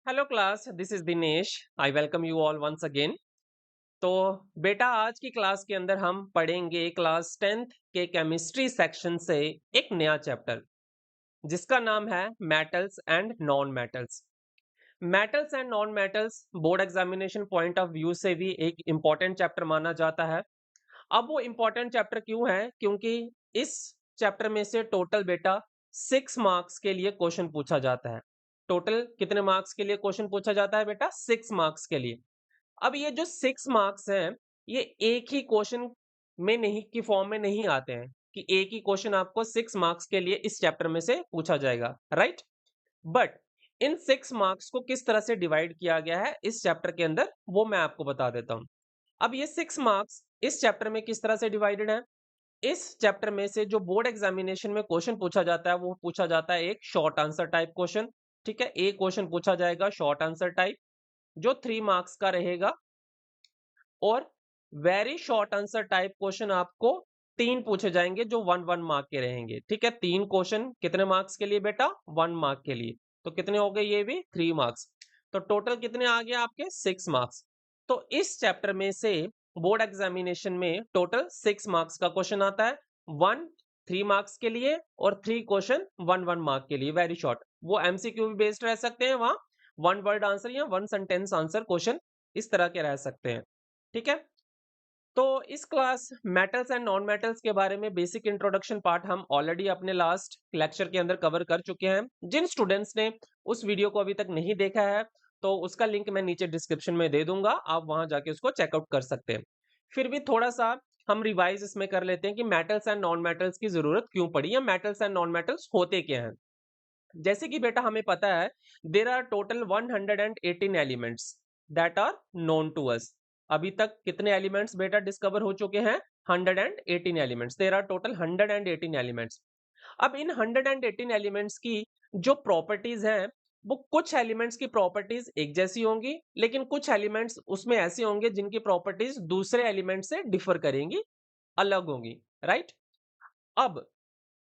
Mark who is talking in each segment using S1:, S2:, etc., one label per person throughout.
S1: Hello class, this is Dinesh. I welcome you all once again. तो बेटा, आज की क्लास के अंदर हम पढ़ेंगे क्लास 10th के केमिस्ट्री सेक्शन से एक नया चैप्टर जिसका नाम है metals and non metals. Metals and non metals board examination point of view से भी एक इम्पॉर्टेंट चैप्टर माना जाता है। अब वो इम्पॉर्टेंट चैप्टर क्यों है? क्योंकि इस चैप्टर में से टोटल बेटा 6 मार्क्स के लिए क्वेश्चन पूछा जाता है। टोटल कितने मार्क्स के लिए क्वेश्चन पूछा जाता है बेटा? 6 मार्क्स के लिए। अब ये जो 6 मार्क्स हैं, ये एक ही क्वेश्चन में नहीं की फॉर्म में नहीं आते हैं कि एक ही क्वेश्चन आपको 6 मार्क्स के लिए इस चैप्टर में से पूछा जाएगा, राइट? बट इन 6 मार्क्स को किस तरह से डिवाइड किया गया है इस चैप्टर के अंदर, वो मैं आपको बता देता हूं। अब ये 6 मार्क्स इस चैप्टर में किस तरह से डिवाइडेड है? इस चैप्टर में से जो बोर्ड एग्जामिनेशन में क्वेश्चन पूछा जाता है वो पूछा जाता है एक शॉर्ट आंसर टाइप क्वेश्चन। ठीक है, एक क्वेश्चन पूछा जाएगा शॉर्ट आंसर टाइप जो 3 मार्क्स का रहेगा, और very short answer type question आपको 3 पूछे जाएंगे जो 1-1 मार्क के रहेंगे। ठीक है, 3 क्वेश्चन कितने मार्क्स के लिए बेटा? 1 मार्क के लिए। तो कितने हो गए ये भी? 3 मार्क्स। तो टोटल कितने आ गए आपके? 6 मार्क्स। तो इस चैप्टर में से बोर्ड एग्जामिनेशन में टोटल 6 मार्क्स का क्वेश्चन आता है। 1 3 मार्क्स के लिए और 3 क्वेश्चन 1-1 मार्क के लिए, वेरी शॉर्ट। वो एमसीक्यू भी बेस्ड रह सकते हैं, वहां 1 वर्ड आंसर या 1 सेंटेंस आंसर क्वेश्चन इस तरह के रह सकते हैं। ठीक है, तो इस class metals and non metals के बारे में बेसिक इंट्रोडक्शन पार्ट हम ऑलरेडी अपने लास्ट लेक्चर के अंदर कवर कर चुके हैं। जिन स्टूडेंट्स ने उस वीडियो को अभी तक नहीं देखा है तो उसका लिंक मैं नीचे डिस्क्रिप्शन में दे दूंगा, आप वहां जाके उसको चेकआउट कर सकते हैं। फिर भी थोड़ा सा हम रिवाइज इसमें कर लेते हैं कि मेटल्स एंड नॉन मेटल्स की जरूरत क्यों पड़ी, या मेटल्स एंड नॉन मेटल्स होते क्या हैं। जैसे कि बेटा हमें पता है there are total 118 elements that are known to us. अभी तक कितने एलिमेंट्स बेटा डिस्कवर हो चुके हैं? 118 elements. There are total 118 elements. अब इन 118 एलिमेंट्स की जो प्रॉपर्टीज हैं, वो कुछ एलिमेंट्स की प्रॉपर्टीज एक जैसी होंगी, लेकिन कुछ एलिमेंट्स उसमें ऐसे होंगे जिनकी प्रॉपर्टीज दूसरे एलिमेंट से डिफर करेंगी, अलग होंगी, राइट? अब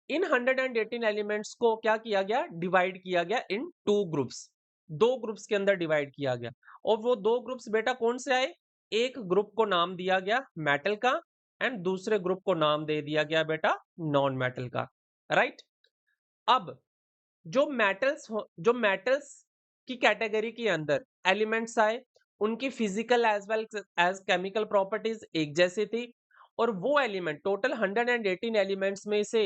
S1: इन 118 एलिमेंट्स को क्या किया गया? डिवाइड किया गया इन 2 ग्रुप्स। 2 ग्रुप्स के अंदर डिवाइड किया गया, और वो 2 ग्रुप्स बेटा कौन से आए? एक ग्रुप को नाम दिया गया मेटल का, एंड दूसरे ग्रुप को नाम दे दिया गया बेटा नॉन मेटल का, राइट? अब जो मेटल्स की कैटेगरी के अंदर एलिमेंट्स आए, उनकी physical as well as chemical properties एक जैसी थी। और वो एलिमेंट टोटल 118 एलिमेंट्स में से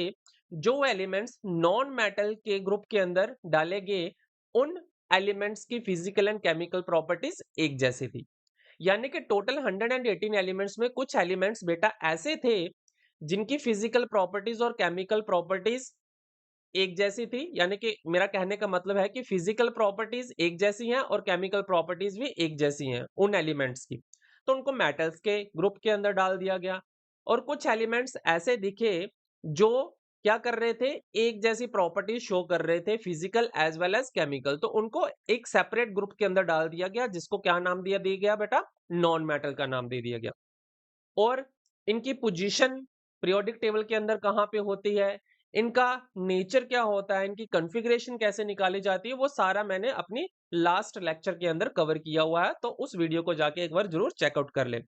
S1: जो एलिमेंट्स नॉन मेटल के ग्रुप के अंदर डाले गए, उन एलिमेंट्स की फिजिकल एंड केमिकल प्रॉपर्टीज एक जैसी थी। यानी कि टोटल 118 एलिमेंट्स में कुछ एलिमेंट्स बेटा ऐसे थे जिनकी फिजिकल प्रॉपर्टीज और केमिकल प्रॉपर्टीज एक जैसी थी। यानी कि मेरा कहने का मतलब है कि फिजिकल प्रॉपर्टीज एक जैसी हैं और केमिकल प्रॉपर्टीज भी एक जैसी हैं उन एलिमेंट्स की। तो उनको मेटल्स के ग्रुप के अंदर डाल दिया गया। और कुछ एलिमेंट्स ऐसे दिखे जो क्या कर रहे थे? एक जैसी प्रॉपर्टीज शो कर रहे थे, physical as well as chemical. तो उनको एक सेपरेट ग्रुप के अंदर डाल दिया गया, जिसको क्या नाम दिया गया बेटा? नॉन मेटल का नाम दे दिया गया। और इनकी पोजीशन पीरियोडिक टेबल के अंदर कहाँ पे होती है, इनका नेचर क्या होता है, इनकी कॉन्फ़िगरेशन कैसे निकाली जाती है, वो सारा मैंने अपनी लास्ट लेक्चर के अंदर कवर किया हुआ है। तो उस वीडियो को जाके एक बार जरूर चेकआउट कर लें।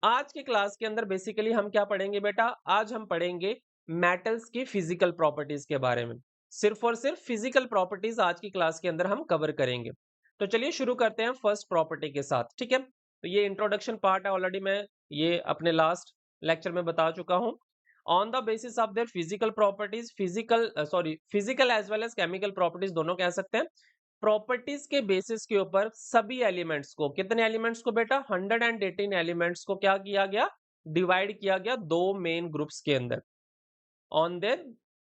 S1: आज की क्लास के अंदर बेसिकली हम क्या पढ़ेंगे बेटा? आज हम पढ़ेंगे मेटल्स की फिजिकल प्रॉपर्टीज के बारे में। सिर्फ और सिर्फ फिजिकल प्रॉपर्टीज आज की क्लास के अंदर हम कवर करेंगे। तो चलिए शुरू करते हैं फर्स्ट प्रॉपर्टी के साथ। ठीक है, तो ये इंट्रोडक्शन पार्ट है, ऑलरेडी मैं ये अपने लास्ट लेक्चर में बता चुका हूं। On the basis of their physical properties, physical as well as chemical properties दोनों कह सकते हैं। प्रॉपर्टीज के बेसिस के ऊपर सभी एलिमेंट्स को, कितने एलिमेंट्स को बेटा? 118 एलिमेंट्स को क्या किया गया? डिवाइड किया गया 2 मेन ग्रुप्स के अंदर, on their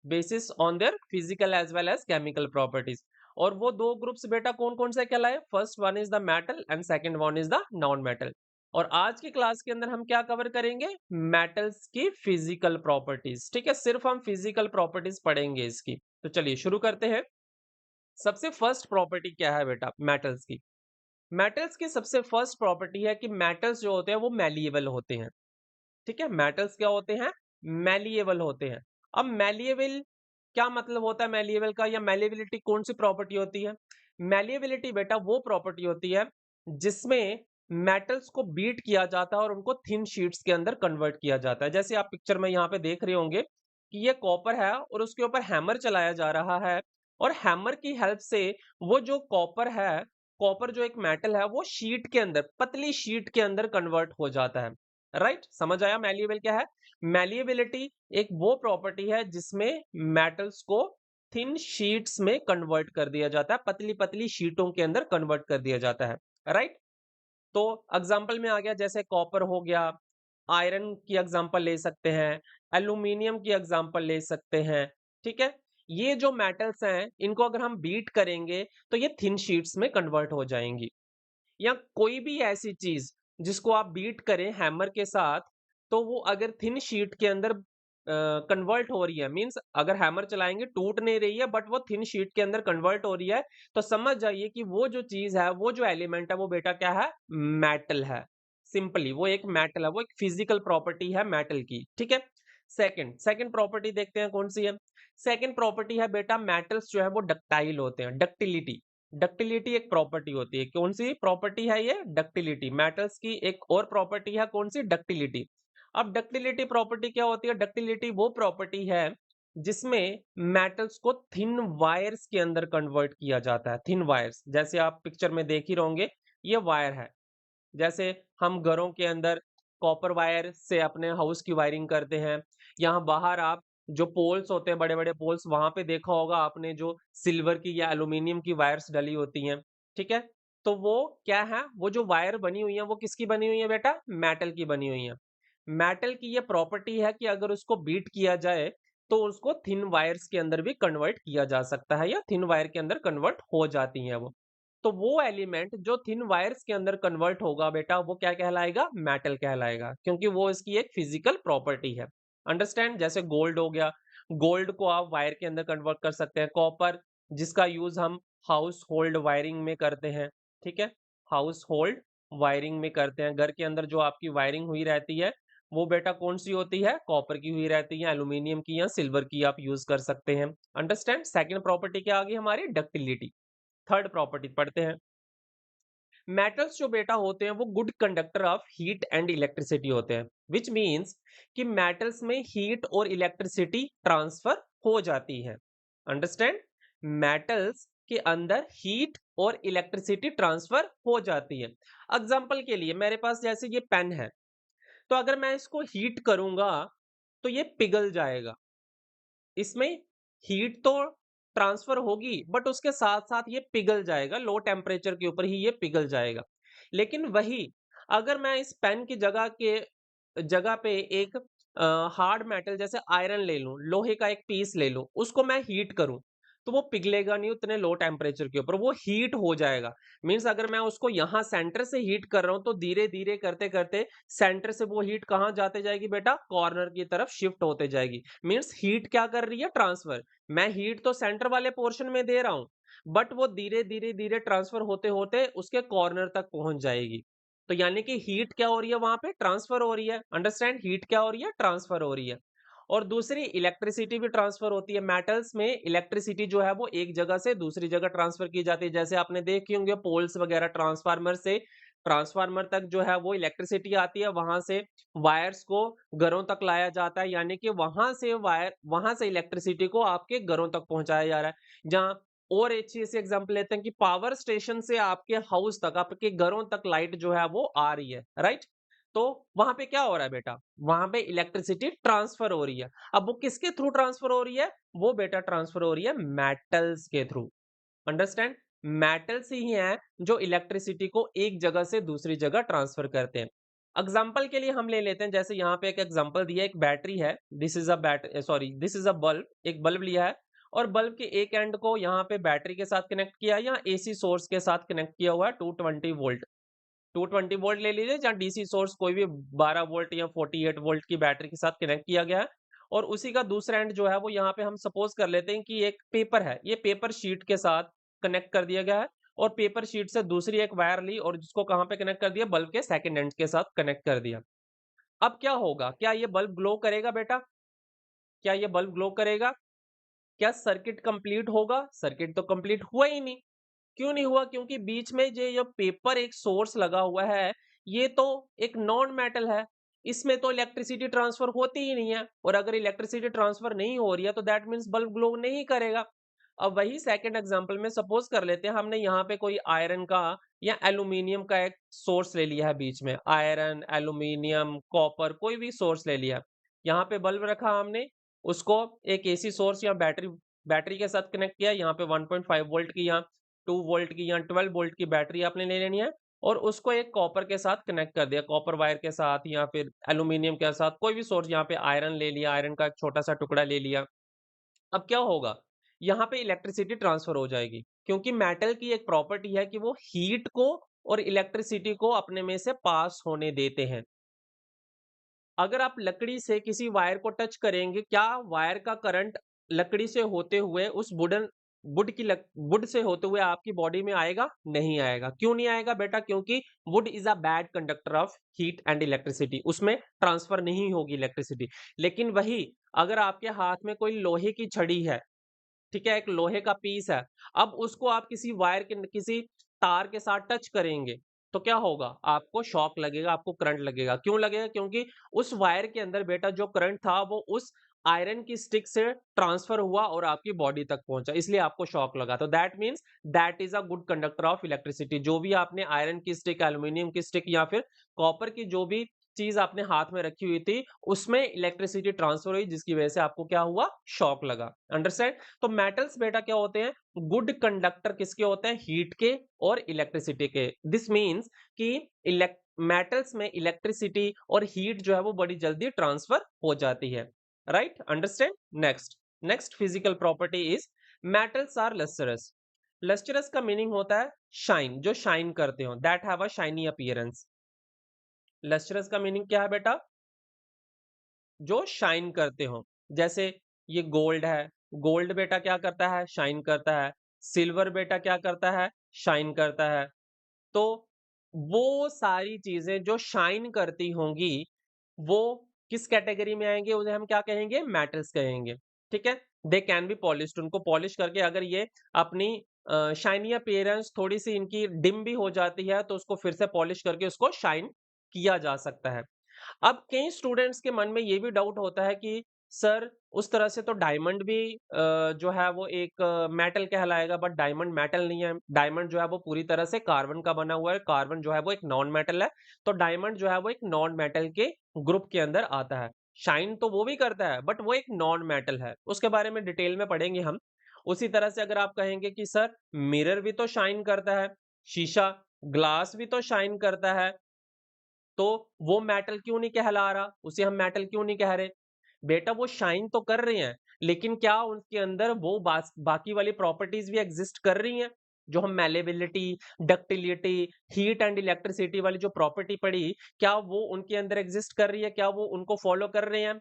S1: basis on their physical as well as chemical properties. और वो 2 ग्रुप्स बेटा कौन कौन से कहलाए? First one is the metal and second one is the non metal. और आज की क्लास के अंदर हम क्या कवर करेंगे? मेटल्स की फिजिकल प्रॉपर्टीज। ठीक है, सिर्फ हम फिजिकल प्रॉपर्टीज पढ़ेंगे इसकी। तो चलिए शुरू करते हैं। सबसे फर्स्ट प्रॉपर्टी क्या है बेटा मेटल्स की? मेटल्स की सबसे फर्स्ट प्रॉपर्टी है कि मेटल्स जो होते हैं वो मैलिएबल होते हैं। ठीक है, मेटल्स क्या होते हैं? मैलिएबल होते हैं। अब मैलिएबल क्या मतलब होता है मैलिएबल का, या मैलिएबिलिटी कौन सी प्रॉपर्टी होती है? मैलिएबिलिटी बेटा वो प्रॉपर्टी होती है जिसमें मेटल्स को बीट किया जाता है और उनको थिन शीट्स के अंदर कन्वर्ट किया जाता है। जैसे आप पिक्चर में यहाँ पे देख रहे होंगे कि ये कॉपर है और उसके ऊपर हैमर चलाया जा रहा है और हैमर की हेल्प से वो जो कॉपर है, कॉपर जो एक मेटल है वो शीट के अंदर, पतली शीट के अंदर कन्वर्ट हो जाता है। राइट, समझ आया मैलिएबल क्या है? मैलिएबिलिटी एक वो प्रॉपर्टी है जिसमें मेटल्स को थिन शीट्स में कन्वर्ट कर दिया जाता है, पतली पतली शीटों के अंदर कन्वर्ट कर दिया जाता है। राइट, तो एग्जाम्पल में आ गया, जैसे कॉपर हो गया, आयरन की एग्जाम्पल ले सकते हैं, एल्यूमिनियम की एग्जाम्पल ले सकते हैं। ठीक है, ये जो मेटल्स हैं इनको अगर हम बीट करेंगे तो ये थिन शीट्स में कन्वर्ट हो जाएंगी। या कोई भी ऐसी चीज जिसको आप बीट करें हैमर के साथ, तो वो अगर थिन शीट के अंदर कन्वर्ट हो रही है, मींस अगर हैमर चलाएंगे टूट नहीं रही है बट वो थिन शीट के अंदर कन्वर्ट हो रही है, तो समझ जाइए कि वो जो चीज है, वो जो एलिमेंट है, वो बेटा क्या है? मेटल है। सिंपली वो एक मेटल है, वो एक फिजिकल प्रॉपर्टी है मेटल की। ठीक है, सेकंड सेकंड प्रॉपर्टी देखते हैं कौन सी है। सेकंड प्रॉपर्टी है बेटा, मेटल्स जो है वो डक्टाइल होते हैं, डक्टिलिटी। डक्टिलिटी एक प्रॉपर्टी होती है। कौन सी प्रॉपर्टी है ये? डक्टिलिटी। मेटल्स की एक और प्रॉपर्टी है, कौन सी? डक्टिलिटी। अब डक्टिलिटी प्रॉपर्टी क्या होती है? डक्टिलिटी वो प्रॉपर्टी है जिसमें मेटल्स को थिन वायर्स के अंदर कन्वर्ट किया जाता है। थिन वायर्स, जैसे आप पिक्चर में देख ही रहोगे, ये वायर है। जैसे हम घरों के अंदर कॉपर वायर से अपने हाउस की वायरिंग करते हैं। यहाँ बाहर आप जो पोल्स होते हैं, बड़े बड़े पोल्स, वहां पे देखा होगा आपने, जो सिल्वर की या एल्यूमिनियम की वायर्स डली होती हैं। ठीक है, तो वो क्या है? वो जो वायर बनी हुई है वो किसकी बनी हुई है बेटा? मेटल की बनी हुई है। मेटल की ये प्रॉपर्टी है कि अगर उसको बीट किया जाए तो उसको थिन वायर्स के अंदर भी कन्वर्ट किया जा सकता है, या थिन वायर के अंदर कन्वर्ट हो जाती है वो। तो वो एलिमेंट जो थिन वायर्स के अंदर कन्वर्ट होगा बेटा, वो क्या कहलाएगा? मेटल कहलाएगा, क्योंकि वो इसकी एक फिजिकल प्रॉपर्टी है। अंडरस्टैंड? जैसे गोल्ड हो गया, गोल्ड को आप वायर के अंदर कन्वर्ट कर सकते हैं। कॉपर, जिसका यूज हम हाउस होल्ड वायरिंग में करते हैं। ठीक है, हाउस होल्ड वायरिंग में करते हैं। घर के अंदर जो आपकी वायरिंग हुई रहती है वो बेटा कौन सी होती है? कॉपर की हुई रहती है, एल्यूमिनियम की या सिल्वर की आप यूज कर सकते हैं। अंडरस्टैंड? सेकंड प्रॉपर्टी क्या आ गई हमारी? डक्टिलिटी। थर्ड प्रॉपर्टी पढ़ते हैं। मेटल्स जो बेटा होते हैं वो good conductor of heat and electricity होते हैं, विच मीन्स कि मेटल्स में हीट और इलेक्ट्रिसिटी ट्रांसफर हो जाती है। अंडरस्टैंड? मेटल्स के अंदर हीट और इलेक्ट्रिसिटी ट्रांसफर हो जाती है। एग्जाम्पल के लिए मेरे पास जैसे ये पेन है, तो अगर मैं इसको हीट करूंगा तो ये पिघल जाएगा। इसमें हीट तो ट्रांसफर होगी बट उसके साथ-साथ ये पिघल जाएगा, लो टेम्परेचर के ऊपर ही ये पिघल जाएगा। लेकिन वही अगर मैं इस पेन की जगह पे एक हार्ड मेटल जैसे आयरन ले लूँ, लोहे का एक पीस ले लूँ, उसको मैं हीट करूँ, तो वो पिघलेगा नहीं उतने लो टेम्परेचर के ऊपर, वो हीट हो जाएगा। मीन्स अगर मैं उसको यहाँ सेंटर से हीट कर रहा हूँ, तो धीरे-धीरे करते-करते सेंटर से वो हीट कहाँ जाते जाएगी बेटा? कॉर्नर की तरफ शिफ्ट होते जाएगी। मीन्स हीट क्या कर रही है? ट्रांसफर। मैं हीट तो सेंटर वाले पोर्शन में दे रहा हूँ, बट वो धीरे-धीरे ट्रांसफर होते-होते उसके कॉर्नर तक पहुँच जाएगी। तो यानी कि हीट क्या हो रही है वहां पे? ट्रांसफर हो रही है। अंडरस्टैंड? हीट क्या हो रही है? ट्रांसफर हो रही है। और दूसरी इलेक्ट्रिसिटी भी ट्रांसफर होती है। मेटल्स में इलेक्ट्रिसिटी जो है वो एक जगह से दूसरी जगह ट्रांसफर की जाती है। जैसे आपने देखी होंगे पोल्स वगैरह, ट्रांसफार्मर से ट्रांसफार्मर तक जो है वो इलेक्ट्रिसिटी आती है, वहां से वायर्स को घरों तक लाया जाता है, यानी कि वहां से इलेक्ट्रिसिटी को आपके घरों तक पहुंचाया जा रहा है। जहां और एक चीज से एग्जांपल लेते हैं कि पावर स्टेशन से आपके हाउस तक, आपके घरों तक लाइट जो है वो आ रही है, राइट? तो वहां पे क्या हो रहा है बेटा? वहां पे इलेक्ट्रिसिटी ट्रांसफर हो रही है। अब वो किसके थ्रू ट्रांसफर हो रही है? वो बेटा ट्रांसफर हो रही है मेटल्स के थ्रू। अंडरस्टैंड? मेटल्स ही हैं जो इलेक्ट्रिसिटी को एक जगह से दूसरी जगह ट्रांसफर करते हैं। एग्जाम्पल के लिए हम ले लेते हैं, जैसे यहाँ पे एक एग्जाम्पल दिया है, एक बैटरी है, दिस इज अ बल्ब, एक बल्ब लिया है और बल्ब के एक एंड को यहाँ पे बैटरी के साथ कनेक्ट किया है या एसी सोर्स के साथ कनेक्ट किया हुआ है 220 वोल्ट। 220 वोल्ट ले लीजिए, या डीसी सोर्स कोई भी 12 वोल्ट या 48 वोल्ट की बैटरी के साथ कनेक्ट किया गया है। और उसी का दूसरा एंड जो है वो यहाँ पे हम सपोज कर लेते हैं कि एक पेपर है, ये पेपर शीट के साथ कनेक्ट कर दिया गया है। और पेपर शीट से दूसरी एक वायर ली और जिसको कहाँ पे कनेक्ट कर दिया? बल्ब के सेकंड एंड के साथ कनेक्ट कर दिया। अब क्या होगा? क्या ये बल्ब ग्लो करेगा बेटा? क्या ये बल्ब ग्लो करेगा? क्या सर्किट कंप्लीट होगा? सर्किट तो कंप्लीट हुआ ही नहीं, क्यों नहीं हुआ? क्योंकि बीच में जो पेपर एक सोर्स लगा हुआ है, ये तो एक नॉन मेटल है। इसमें तो इलेक्ट्रिसिटी ट्रांसफर होती ही नहीं है, और अगर इलेक्ट्रिसिटी ट्रांसफर नहीं हो रही है तो दैट मीन्स बल्ब ग्लो नहीं करेगा। अब वही सेकंड एग्जांपल में सपोज कर लेते हैं, हमने यहाँ पे कोई आयरन का या एल्यूमीनियम का एक सोर्स ले लिया है बीच में, आयरन, एल्यूमीनियम, कॉपर, कोई भी सोर्स ले लिया। यहाँ पे बल्ब रखा हमने, उसको एक एसी सोर्स या बैटरी बैटरी के साथ कनेक्ट किया। यहाँ पे 1.5 वोल्ट की या 2 वोल्ट की या 12 वोल्ट की बैटरी आपने ले लेनी है, और उसको एक कॉपर के साथ कनेक्ट कर दिया, कॉपर वायर के साथ या फिर एल्यूमीनियम के साथ, कोई भी सोर्स। यहाँ पे आयरन ले लिया, आयरन का एक छोटा सा टुकड़ा ले लिया। अब क्या होगा? यहाँ पे इलेक्ट्रिसिटी ट्रांसफर हो जाएगी, क्योंकि मेटल की एक प्रॉपर्टी है कि वो हीट को और इलेक्ट्रिसिटी को अपने में से पास होने देते हैं। अगर आप लकड़ी से किसी वायर को टच करेंगे, क्या वायर का करंट लकड़ी से होते हुए उस वुड से होते हुए आपकी बॉडी में आएगा? नहीं आएगा। क्यों नहीं आएगा बेटा? क्योंकि would is a bad conductor of heat and electricity, उसमें ट्रांसफर नहीं होगी इलेक्ट्रिसिटी। लेकिन वही अगर आपके हाथ में कोई लोहे की छड़ी है, ठीक है, एक लोहे का पीस है, अब उसको आप किसी वायर के किसी तार के साथ टच करेंगे, तो क्या होगा? आपको शॉक लगेगा, आपको करंट लगेगा। क्यों लगेगा? क्योंकि उस वायर के अंदर बेटा जो करंट था वो उस आयरन की स्टिक से ट्रांसफर हुआ और आपकी बॉडी तक पहुंचा, इसलिए आपको शॉक लगा। तो that means that is a good conductor of electricity. जो भी आपने आयरन की स्टिक, एल्यूमिनियम की स्टिक या फिर कॉपर की जो भी चीज आपने हाथ में रखी हुई थी, उसमें इलेक्ट्रिसिटी ट्रांसफर हुई, जिसकी वजह से आपको क्या हुआ? शॉक लगा। अंडरस्टैंड? तो मेटल्स बेटा क्या होते हैं? गुड कंडक्टर किसके होते हैं? हीट के और इलेक्ट्रिसिटी के। दिस मीन्स कि मेटल्स में इलेक्ट्रिसिटी और हीट जो है वो बड़ी जल्दी ट्रांसफर हो जाती है। Right? Understand? Next physical property is metals are lustrous. Lustrous का मीनिंग होता है शाइन, जो शाइन करते हो, that have a shiny appearance. Lustrous का मीनिंग क्या है बेटा? जो शाइन करते हो। जैसे ये गोल्ड है, गोल्ड बेटा क्या करता है? शाइन करता है। सिल्वर बेटा क्या करता है? शाइन करता है। तो वो सारी चीजें जो शाइन करती होंगी, वो किस कैटेगरी में आएंगे? उन्हें हम क्या कहेंगे? मेटल्स कहेंगे। ठीक है? दे कैन बी पॉलिश्ड, उनको पॉलिश करके अगर ये अपनी शाइनी अपीयरेंस थोड़ी सी इनकी डिम भी हो जाती है, तो उसको फिर से पॉलिश करके उसको शाइन किया जा सकता है। अब कई स्टूडेंट्स के मन में ये भी डाउट होता है कि सर, उस तरह से तो डायमंड भी जो है वो एक मेटल कहलाएगा, बट डायमंड मेटल नहीं है। डायमंड जो है वो पूरी तरह से कार्बन का बना हुआ है, कार्बन जो है वो एक नॉन मेटल है। तो डायमंड जो है वो एक नॉन मेटल के ग्रुप के अंदर आता है। शाइन तो वो भी करता है, बट वो एक नॉन मेटल है, उसके बारे में डिटेल में पढ़ेंगे हम। उसी तरह से अगर आप कहेंगे कि सर, मिरर भी तो शाइन करता है, शीशा, ग्लास भी तो शाइन करता है, तो वो मेटल क्यों नहीं कहला रहा? उसे हम मेटल क्यों नहीं कह रहे? बेटा वो शाइन तो कर रहे हैं, लेकिन क्या उनके अंदर वो बाकी वाली प्रॉपर्टीज भी एग्जिस्ट कर रही हैं? जो हम malleability, ductility, heat and electricity वाली जो प्रॉपर्टी पढ़ी, क्या वो उनके अंदर एग्जिस्ट कर रही है? क्या वो उनको फॉलो कर रहे हैं?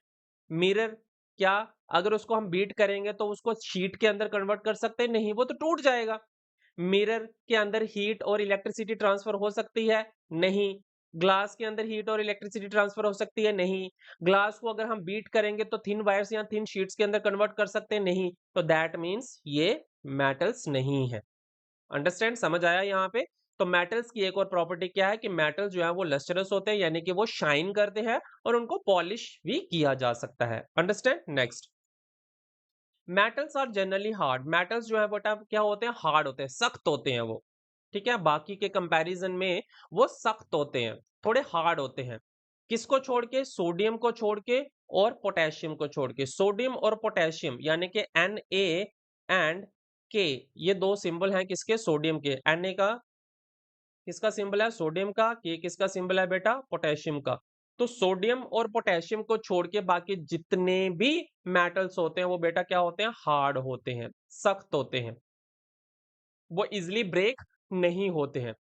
S1: मिरर, क्या अगर उसको हम बीट करेंगे तो उसको शीट के अंदर कन्वर्ट कर सकते हैं? नहीं, वो तो टूट जाएगा। मिरर के अंदर हीट और इलेक्ट्रिसिटी ट्रांसफर हो सकती है? नहीं। ग्लास के अंदर हीट और इलेक्ट्रिसिटी ट्रांसफर हो सकती है? नहीं। ग्लास को अगर हम बीट करेंगे तो थिन वायर्स या थिन शीट्स के अंदर कन्वर्ट कर सकते हैं? नहीं। तो दैट मीन्स ये मेटल्स नहीं है। अंडरस्टैंड? समझ आया यहाँ पे? तो मेटल्स की एक और प्रॉपर्टी क्या है कि मेटल जो है वो लस्टरस होते हैं, यानी कि वो शाइन करते हैं और उनको पॉलिश भी किया जा सकता है। Understand? Next, metals are generally hard. Metals जो है बेटा क्या होते हैं? हार्ड होते हैं, सख्त होते हैं वो। ठीक है? बाकी के कंपैरिजन में वो सख्त होते हैं, थोड़े हार्ड होते हैं। किसको छोड़ के? सोडियम को छोड़ के और पोटेशियम को छोड़ के। सोडियम और पोटेशियम यानी कि Na एंड K, ये दो सिंबल हैं किसके? सोडियम के। Na का किसका सिंबल है? सोडियम का। K किसका सिंबल है बेटा? पोटेशियम का। तो सोडियम और पोटेशियम को छोड़ के बाकी जितने भी मेटल्स होते हैं वो बेटा क्या होते हैं? हार्ड होते हैं, सख्त होते हैं, वो इजिली ब्रेक नहीं होते हैं।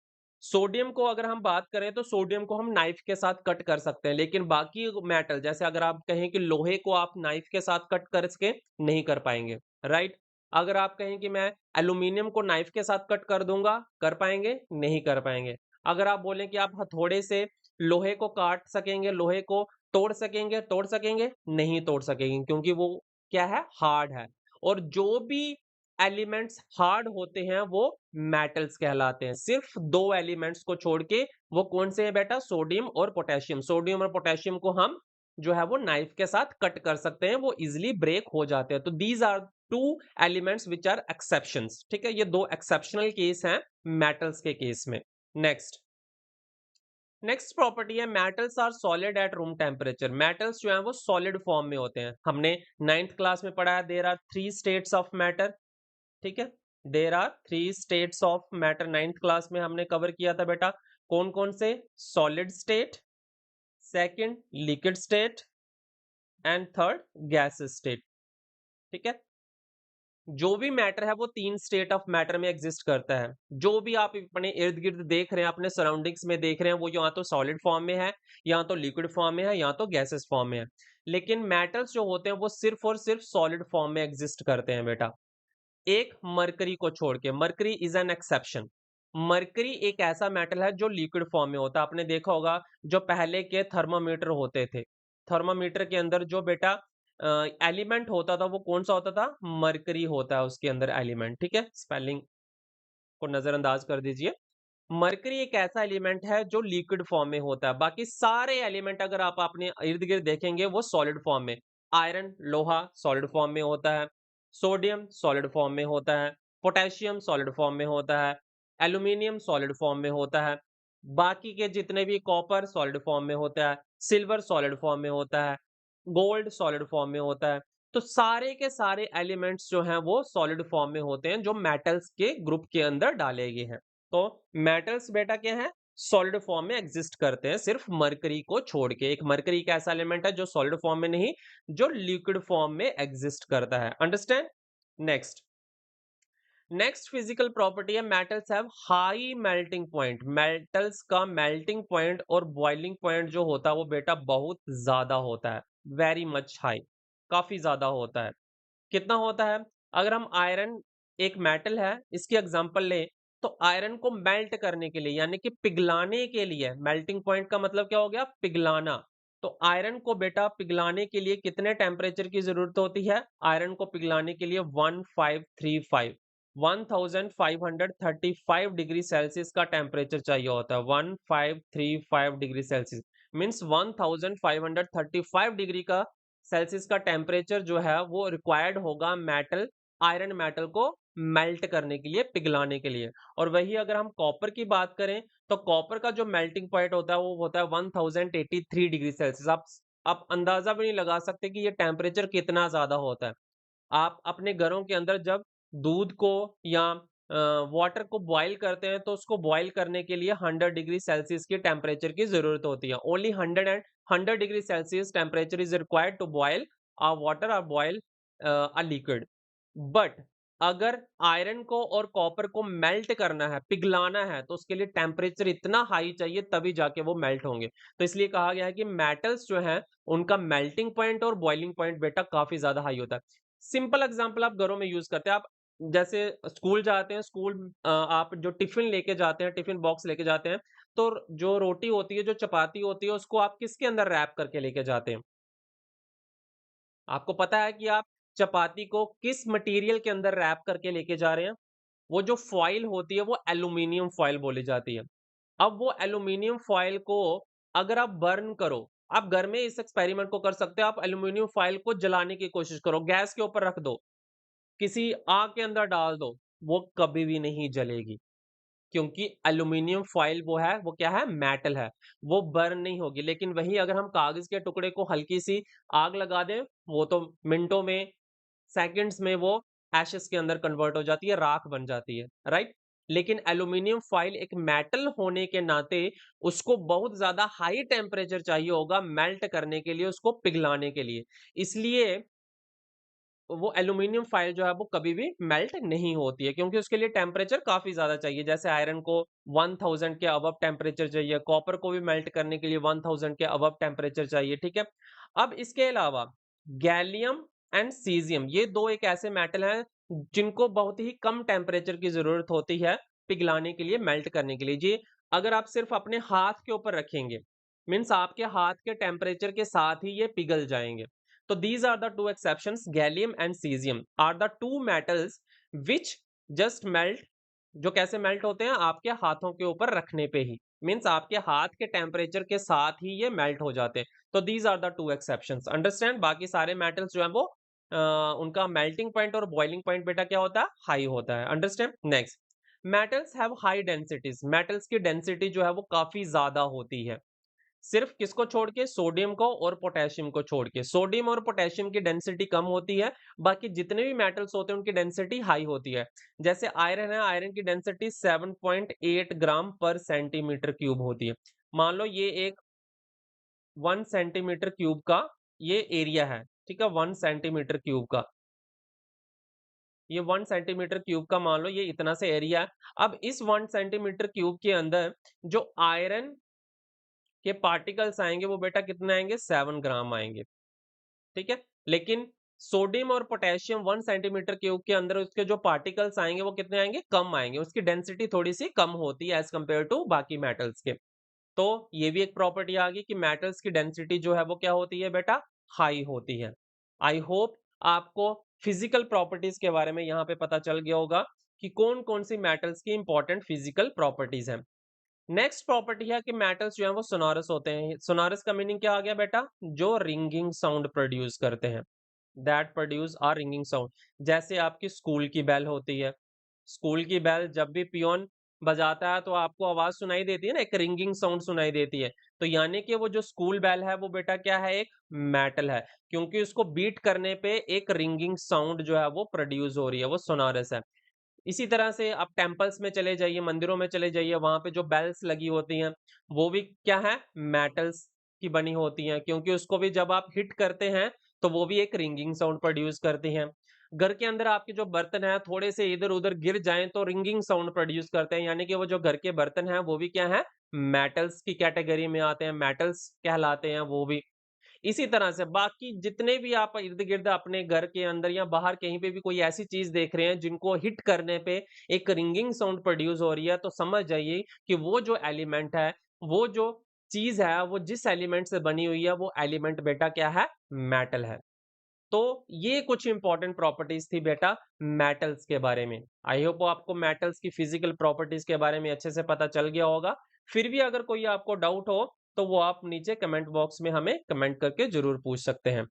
S1: सोडियम को अगर हम बात करें तो सोडियम को हम नाइफ के साथ कट कर सकते हैं, लेकिन बाकी मेटल जैसे अगर आप कहें कि लोहे को आप नाइफ के साथ कट करके नहीं कर पाएंगे। राइट? अगर आप कहें कि मैं एल्यूमिनियम को नाइफ के साथ कट कर दूंगा, कर पाएंगे? नहीं कर पाएंगे। अगर आप बोलें कि आप हथौड़े से लोहे को काट सकेंगे, लोहे को तोड़ सकेंगे? नहीं तोड़ सकेंगे, क्योंकि वो क्या है? हार्ड है। और जो भी एलिमेंट्स हार्ड होते हैं वो मेटल्स कहलाते हैं। सिर्फ 2 एलिमेंट्स को छोड़ के, वो कौन से हैं बेटा? सोडियम और पोटेशियम। सोडियम और पोटेशियम को हम जो है वो नाइफ के साथ कट कर सकते हैं, वो इजीली ब्रेक हो जाते हैं। तो these are 2 elements which are exceptions. ठीक है, ये 2 एक्सेप्शनल केस हैं मेटल्स के केस में। नेक्स्ट नेक्स्ट प्रॉपर्टी है metals are solid at room temperature. Metals जो हैं वो सॉलिड फॉर्म में होते हैं। हमने 9th क्लास में पढ़ा है there are 3 states of matter. ठीक है, there are 3 states of matter. 9th class में हमने कवर किया था बेटा। कौन कौन से? Solid state, second liquid state and third gas state. ठीक है, जो भी मैटर है वो 3 स्टेट ऑफ मैटर में एग्जिस्ट करता है। जो भी आप अपने इर्द गिर्द देख रहे हैं, अपने सराउंडिंग्स में देख रहे हैं, वो या तो सॉलिड फॉर्म में है, या तो लिक्विड फॉर्म में है, या तो गैसेस फॉर्म में है। लेकिन मेटल्स जो होते हैं वो सिर्फ और सिर्फ सॉलिड फॉर्म में एग्जिस्ट करते हैं बेटा, एक मरकरी को छोड़ के। Mercury is an exception. Mercury एक ऐसा मेटल है जो लिक्विड फॉर्म में होता है। आपने देखा होगा जो पहले के थर्मामीटर होते थे, थर्मामीटर के अंदर जो बेटा एलिमेंट होता था वो कौन सा होता था? मरकरी होता है उसके अंदर एलिमेंट। ठीक है, स्पेलिंग को नजरअंदाज कर दीजिए। मरकरी एक ऐसा एलिमेंट है जो लिक्विड फॉर्म में होता है। बाकी सारे एलिमेंट अगर आप अपने इर्द गिर्द देखेंगे वो सॉलिड फॉर्म में। आयरन, लोहा सॉलिड फॉर्म में होता है, सोडियम सॉलिड फॉर्म में होता है, पोटेशियम सॉलिड फॉर्म में होता है, एल्यूमिनियम सॉलिड फॉर्म में होता है, बाकी के जितने भी कॉपर सॉलिड फॉर्म में होता है, सिल्वर सॉलिड फॉर्म में होता है, गोल्ड सॉलिड फॉर्म में होता है। तो सारे के सारे एलिमेंट्स जो हैं वो सॉलिड फॉर्म में होते हैं, जो मेटल्स के ग्रुप के अंदर डाले गए हैं। तो मेटल्स बेटा क्या है? सॉलिड फॉर्म में एग्जिस्ट करते हैं, सिर्फ मरकरी को छोड़ के। एक मरकरी एक ऐसा एलिमेंट है जो सॉलिड फॉर्म में नहीं, जो लिक्विड फॉर्म में एग्जिस्ट करता है। Understand? Next next physical property है metals have high melting point. Metals का मेल्टिंग पॉइंट और बॉइलिंग पॉइंट जो होता है वो बेटा बहुत ज्यादा होता है, वेरी मच हाई, काफी ज्यादा होता है। कितना होता है? अगर हम आयरन एक मेटल है, इसकी एग्जांपल लें, तो आयरन को मेल्ट करने के लिए यानी कि पिघलाने के लिए, मेल्टिंग पॉइंट का मतलब क्या हो गया? पिघलाना। तो आयरन को बेटा पिघलाने के लिए कितने टेम्परेचर की जरूरत होती है? आयरन को पिघलाने के लिए 1535 डिग्री सेल्सियस का टेम्परेचर चाहिए होता है। 1535 डिग्री सेल्सियस मीन्स 1535 डिग्री का सेल्सियस का टेम्परेचर जो है वो रिक्वायर्ड होगा मेटल, आयरन मेटल को मेल्ट करने के लिए, पिघलाने के लिए। और वही अगर हम कॉपर की बात करें, तो कॉपर का जो मेल्टिंग पॉइंट होता है वो होता है 1083 डिग्री सेल्सियस। आप अंदाजा भी नहीं लगा सकते कि ये टेम्परेचर कितना ज्यादा होता है। आप अपने घरों के अंदर जब दूध को या वाटर को बॉईल करते हैं, तो उसको बॉईल करने के लिए 100 डिग्री सेल्सियस की टेम्परेचर की जरूरत होती है। Only 100 degree Celsius temperature is required to boil a water और बॉईल अ लिक्विड। बट अगर आयरन को और कॉपर को मेल्ट करना है, पिघलाना है, तो उसके लिए टेम्परेचर इतना हाई चाहिए, तभी जाके वो मेल्ट होंगे। तो इसलिए कहा गया है कि मेटल्स जो हैं उनका मेल्टिंग पॉइंट और बॉइलिंग पॉइंट बेटा काफी ज्यादा हाई होता है। सिंपल एग्जांपल आप घरों में यूज करते हैं। आप जैसे स्कूल जाते हैं, स्कूल आप जो टिफिन लेके जाते हैं, टिफिन बॉक्स लेके जाते हैं, तो जो रोटी होती है, जो चपाती होती है, उसको आप किसके अंदर रैप करके लेके जाते हैं? आपको पता है कि आप चपाती को किस मटेरियल के अंदर रैप करके लेके जा रहे हैं? वो जो फॉइल होती है वो एल्यूमीनियम फॉइल बोली जाती है। अब वो एल्यूमीनियम फॉइल को अगर आप बर्न करो, आप घर में इस एक्सपेरिमेंट को कर सकते हो। आप एल्यूमीनियम फॉइल को जलाने की कोशिश करो, गैस के ऊपर रख दो, किसी आग के अंदर डाल दो, वो कभी भी नहीं जलेगी। क्योंकि एल्यूमीनियम फॉइल वो है, वो क्या है? मेटल है, वो बर्न नहीं होगी। लेकिन वही अगर हम कागज के टुकड़े को हल्की सी आग लगा दें, वो तो मिनटों में, सेकंड्स में वो एशेस के अंदर कन्वर्ट हो जाती है, राख बन जाती है, राइट? लेकिन एल्यूमीनियम फॉइल एक मेटल होने के नाते उसको बहुत ज्यादा हाई टेम्परेचर चाहिए होगा मेल्ट करने के लिए, उसको पिघलाने के लिए। इसलिए वो एल्यूमीनियम फॉइल जो है वो कभी भी मेल्ट नहीं होती है, क्योंकि उसके लिए टेम्परेचर काफी ज्यादा चाहिए। जैसे आयरन को 1000 के अबव टेम्परेचर चाहिए, कॉपर को भी मेल्ट करने के लिए 1000 के अबव टेम्परेचर चाहिए। ठीक है, अब इसके अलावा गैलियम एंड सीजियम, ये दो एक ऐसे मेटल हैं जिनको बहुत ही कम टेम्परेचर की जरूरत होती है पिघलाने के लिए, मेल्ट करने के लिए। जी, अगर आप सिर्फ अपने हाथ के ऊपर रखेंगे, मीन्स आपके हाथ के टेम्परेचर के साथ ही ये पिघल जाएंगे। So these are the two exceptions. Gallium and cesium are the two metals which just melt, जो कैसे मेल्ट होते हैं आपके हाथों के ऊपर रखने पे ही, मीन्स आपके हाथ के टेम्परेचर के साथ ही ये मेल्ट हो जाते हैं। तो these are the two exceptions, understand. बाकी सारे मेटल्स जो है वो उनका मेल्टिंग पॉइंट और बॉइलिंग पॉइंट बेटा क्या होता है, हाई होता है, understand. Next, metals have high densities, metals की डेंसिटी जो है वो काफी ज्यादा होती है। सिर्फ किसको छोड़ के, सोडियम को और पोटेशियम को छोड़ के। सोडियम और पोटेशियम की डेंसिटी कम होती है, बाकी जितने भी मेटल्स होते हैं उनकी डेंसिटी हाई होती है। जैसे आयरन है, आयरन की डेंसिटी 7.8 ग्राम पर सेंटीमीटर क्यूब होती है। मान लो ये एक 1 सेंटीमीटर क्यूब का ये एरिया है, ठीक है, 1 सेंटीमीटर क्यूब का, ये 1 सेंटीमीटर क्यूब का मान लो ये इतना से एरिया है। अब इस 1 सेंटीमीटर क्यूब के अंदर जो आयरन के पार्टिकल्स आएंगे वो बेटा कितने आएंगे, 7 ग्राम आएंगे, ठीक है। लेकिन सोडियम और पोटेशियम 1 सेंटीमीटर क्यूब के अंदर उसके जो पार्टिकल्स आएंगे वो कितने आएंगे, कम आएंगे, उसकी डेंसिटी थोड़ी सी कम होती है एज कंपेयर टू बाकी मेटल्स के। तो ये भी एक प्रॉपर्टी आ गई कि मेटल्स की डेंसिटी जो है वो क्या होती है बेटा, हाई होती है। आई होप आपको फिजिकल प्रॉपर्टीज के बारे में यहाँ पे पता चल गया होगा कि कौन कौन सी मेटल्स की इंपॉर्टेंट फिजिकल प्रॉपर्टीज हैं। नेक्स्ट प्रॉपर्टी है कि मेटल्स जो है वो सोनोरस होते हैं। सोनोरस का मीनिंग क्या आ गया बेटा, जो रिंगिंग साउंड प्रोड्यूस करते हैं, that produce are ringing sound. जैसे आपकी स्कूल की बेल होती है, स्कूल की बेल जब भी पियोन बजाता है तो आपको आवाज सुनाई देती है ना, एक रिंगिंग साउंड सुनाई देती है। तो यानी कि वो जो स्कूल बेल है वो बेटा क्या है, एक मेटल है, क्योंकि उसको बीट करने पे एक रिंगिंग साउंड जो है वो प्रोड्यूस हो रही है, वो सोनारस है। इसी तरह से आप टेम्पल्स में चले जाइए, मंदिरों में चले जाइए, वहां पे जो बेल्स लगी होती हैं वो भी क्या है, मेटल्स की बनी होती हैं, क्योंकि उसको भी जब आप हिट करते हैं तो वो भी एक रिंगिंग साउंड प्रोड्यूस करती हैं। घर के अंदर आपके जो बर्तन हैं थोड़े से इधर उधर गिर जाएं तो रिंगिंग साउंड प्रोड्यूस करते हैं, यानी कि वो जो घर के बर्तन हैं वो भी क्या है, मेटल्स की कैटेगरी में आते हैं, मेटल्स कहलाते हैं वो भी। इसी तरह से बाकी जितने भी आप इर्द-गिर्द अपने घर के अंदर या बाहर कहीं पे भी कोई ऐसी चीज़ देख रहे हैं जिनको हिट करने पे एक रिंगिंग साउंड प्रोड्यूस हो रही है, तो समझ जाइए कि वो जो एलिमेंट है, वो जो चीज़ है, वो जिस एलिमेंट से बनी हुई है, वो एलिमेंट बेटा क्या है, मेटल है। तो ये कुछ इंपॉर्टेंट प्रॉपर्टीज थी बेटा मेटल्स के बारे में। आई होप आपको मेटल्स की फिजिकल प्रॉपर्टीज के बारे में अच्छे से पता चल गया होगा। फिर भी अगर कोई आपको डाउट हो तो वो आप नीचे कमेंट बॉक्स में हमें कमेंट करके जरूर पूछ सकते हैं।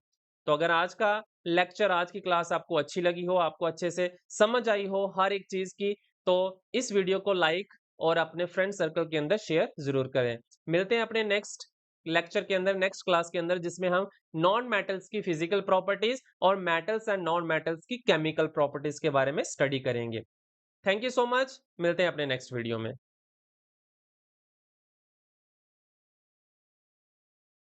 S1: तो अगर आज का लेक्चर, आज की क्लास आपको अच्छी लगी हो, आपको अच्छे से समझ आई हो हर एक चीज की, तो इस वीडियो को लाइक और अपने फ्रेंड सर्कल के अंदर शेयर जरूर करें। मिलते हैं अपने नेक्स्ट लेक्चर के अंदर, नेक्स्ट क्लास के अंदर, जिसमें हम नॉन मेटल्स की फिजिकल प्रॉपर्टीज और मेटल्स एंड नॉन मेटल्स की केमिकल प्रॉपर्टीज के बारे में स्टडी करेंगे। थैंक यू सो मच, मिलते हैं अपने नेक्स्ट वीडियो में।